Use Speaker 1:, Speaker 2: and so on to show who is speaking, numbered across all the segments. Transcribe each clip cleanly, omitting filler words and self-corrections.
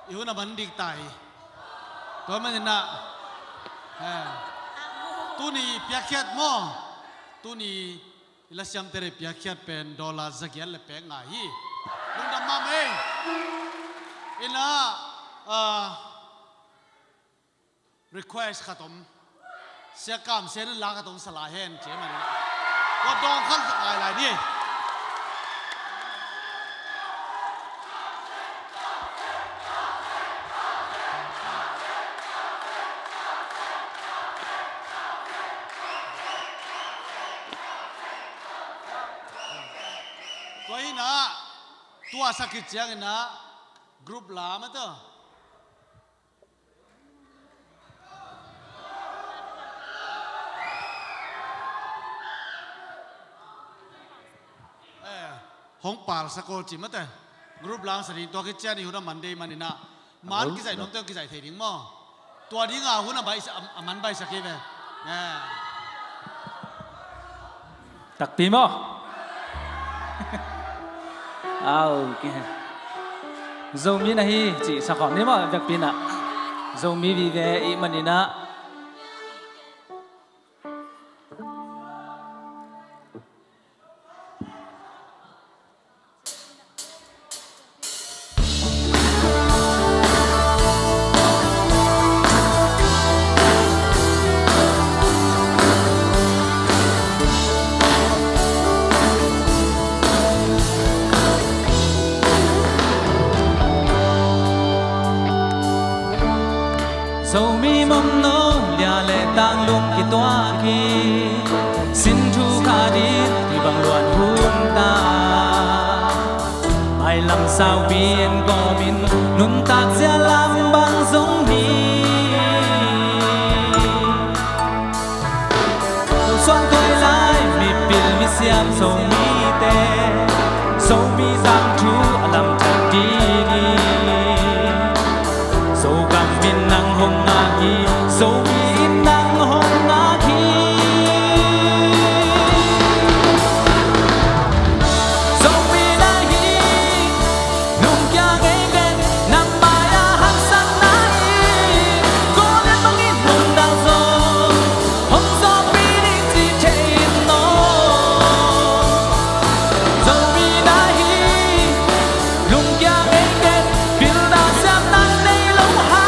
Speaker 1: yêu na bắn đi tài tôi mà na tu ni piakiat mo tu ni ilasiam tere piakiat pen dollar zagial le pen ngai lung dam mam ina request khatom sia kam se la khatom sala hen che man ko dong khan ai lai ni tôi na tua sakit jangan na grup lama tu hong par sakol cim tu grup lama sering tua kerja ni huda Monday mana na man kisah nonton kisah trading mo tua dia ngah huda baik aman baik sakit be
Speaker 2: tak pimo ok dầu mi này chỉ sao còn nếu mà việc pin ạ dầu mi vì về ý mình nè dầu mi mong nô lia lệ tang lung ki toa ki xin thu kha đi thì bằng luận hôn ta ai làm sao biết có mình nun tạc sẽ làm bằng giống mi đầu xuân tôi lại mi pil mi xiêm dầu mi tê dầu mi giang chú làm thật đi nang hong na hi so mi nang hong na hi so mi na hi nung kya ngai gen nam ba ya han san na hi ko le bang in nung dang so hong so mi ni ji che no so mi na hi nung kya ngai gen bil da sam na nei lo ha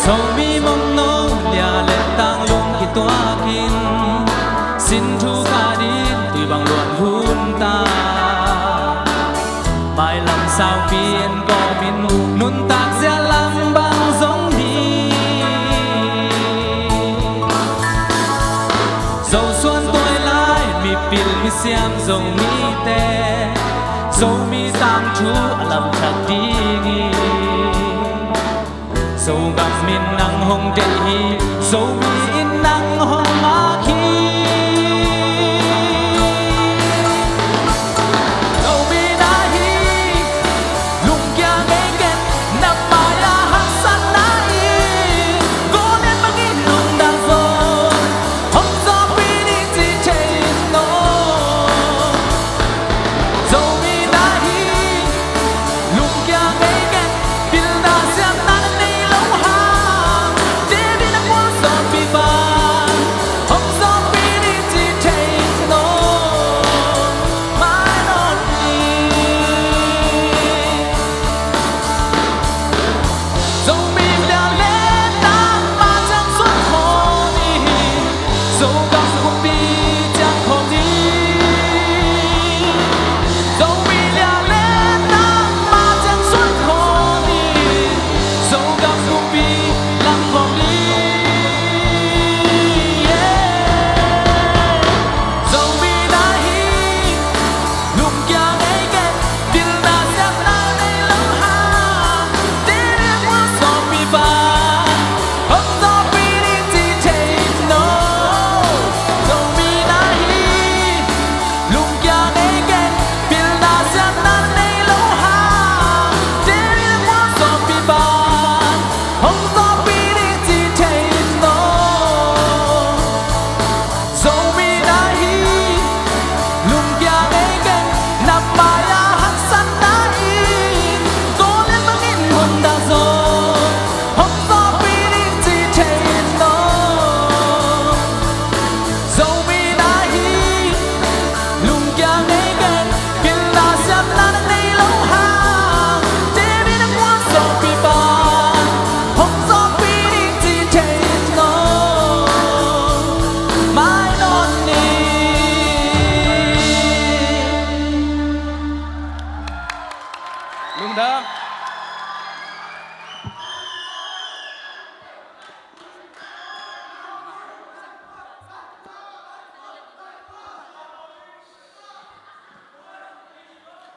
Speaker 2: dầu mi mong nô lia lệ tang lung ki toa kin xin thu kha đi tùy bằng luận hôn ta bài làm sao biết có mình nun tạc sẽ làm bằng giống đi dầu xuân tôi lại mi pil mi xiêm dầu mi tê dầu mi tang chú làm thật đi dầu gặp mình nắng hồng đầy dầu mi nắng hồng má khi dầu mi đã hi lùng kia ngay kết nằm mà ya hát san na hi có nên bằng in nung đang rồi hôm gió mi đi chỉ chạy nó dầu mi đã hi lùng kia ngay kết bil da xem na hãy subscribe cho kênh Ghiền Mì Gõ để không bỏ lỡ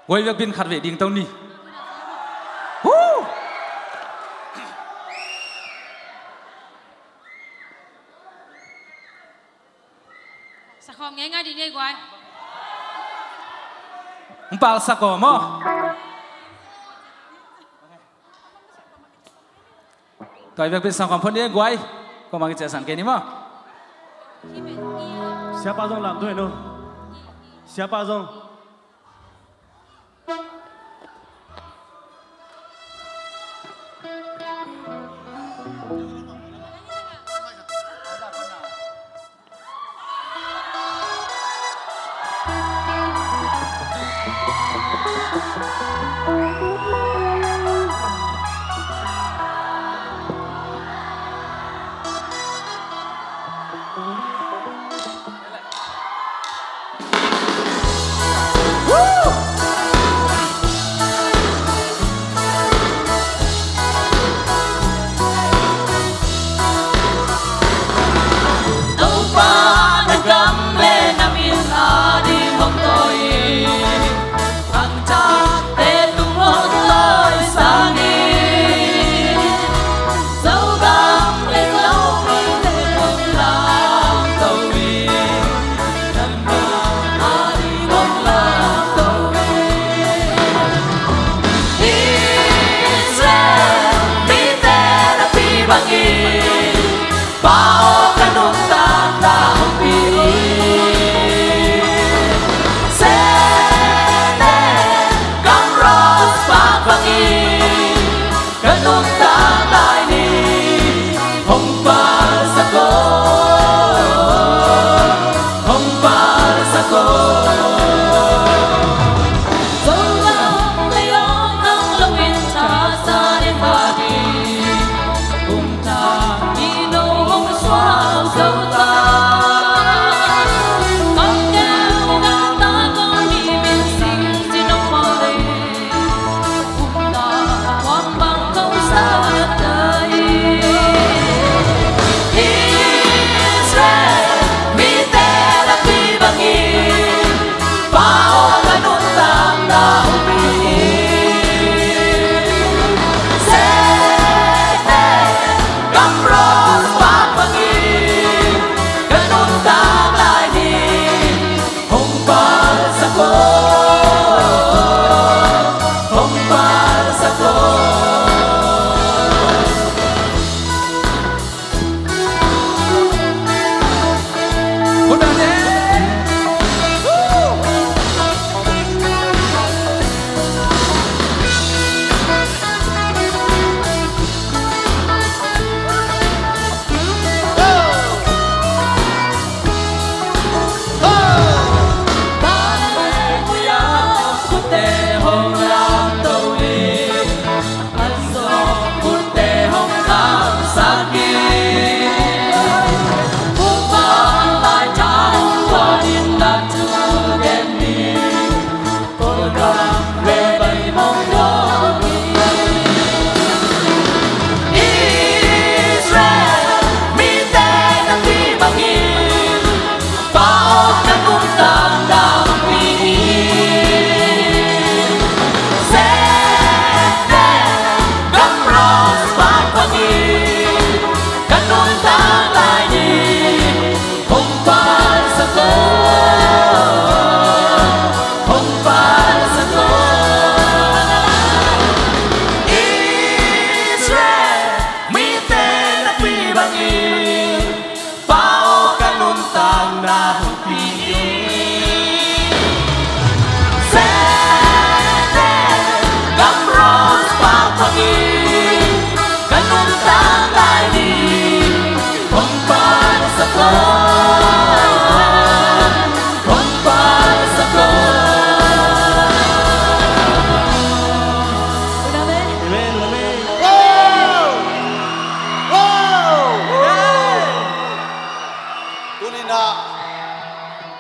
Speaker 2: quay việc pin khát về điên tao ni
Speaker 3: sao không nghe ngay đi nghe quay
Speaker 2: không bao sao có mà tôi việc pin sao còn phân đi quay có mang cái chế sản cái này mà
Speaker 4: Siapa dong làm tôi nó Siapa dong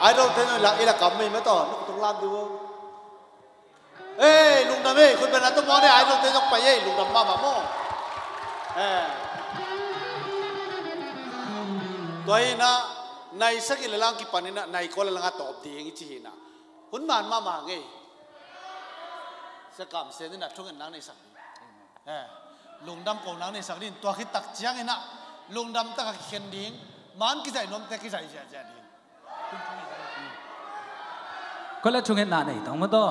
Speaker 1: ai đâu thế này là ý là cắm mình mới tỏ nó cũng làm được không? Ê lùng đầm ê,คุณเป็นอะไรต้องมองได้ไอ้ลงเต้นต้องไปเอ้ลุงดำมาหม่าโม่ตัวนี้นะในสักกี่ล่างกี่ปันนี่นะในคนละล่างตอบดีอย่างนี้จีนะคุณมันมาไง สกัมเซนน่ะช่วงนั้นนางในสักดิลุงดำกงนางในสักดินตัวคิดตักเจียงเองนะลุงดำตักเขียนดิ้งมันกิจนมแต่กิจเจียดิ้ง
Speaker 2: ก็แล้วช่วงนั้นไหนต้องมาต่อ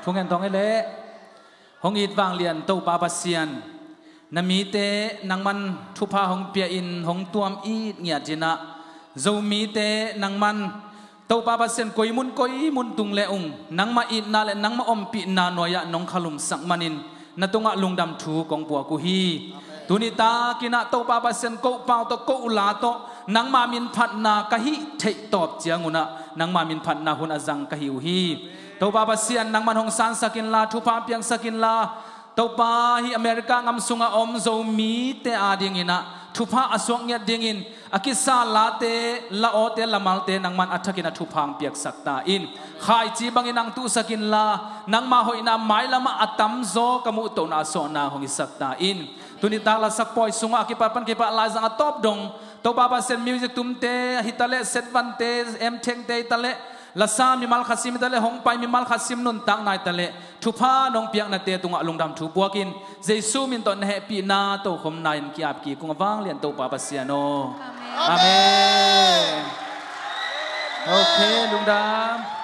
Speaker 2: ช่วงนั้นต้องให้เละห้องอีดวางเรียนตู้ปาปัสเซียนนามีเตนังมันทุพาห้องเปียอินห้องตัวมอีดเงียจินะโจมีเตนังมันตู้ปาปัสเซียนกอยมุนตุงเลองนังมาอีดนาเลนังมาอมปีนาหน่วยน้องขลุมสักมันินนาตงะลุงดำทูกองปัวกุฮีตุนิตากินะตู้ปาปัสเซียนโกเปาโตโกอุลาโตนังมามินพัดนากะฮิเทตอบเจียงุนะนังมามินพัดนาหุนอจังกะฮิวฮีตัวปาปัสเซียนนังมันหงสานสกินลาทุพาเปียงสกินลาตัวปาฮิอเมริกางำสุงอมโจมีเตอาดิงินะทุพาอสวงเงียดิงินอากิสาลาเตลาโอเตละมัลเตนังมันอัฐกินะทุพางเปียกสักตาอินขายจีบังอินังตุสกินลานังมาหอยนาไม้ละมาอัตัมโซกมุตนาโซนาหงสักตาอินตุนิตาละสักปอยสุงอากิปปันกิปะลายสังอตอบดงตัวปาปัสเซียนมิวสิกตุมเตฮิตาเลเซตวันเตเอ็มเชงเตตาเลลาซามีมัลคัสิมตะเลหงไปมีมัลคัสิมนุนตังนายตะเลทุพานองเปียกนาเตตุงะลุงดำทุบวกินเจซูมินตอนเฮปีนาโตคมนายนกีอาบกีกุงวังเลียนโตปาปัสเซียโนอาเมนโอเคลุงดำ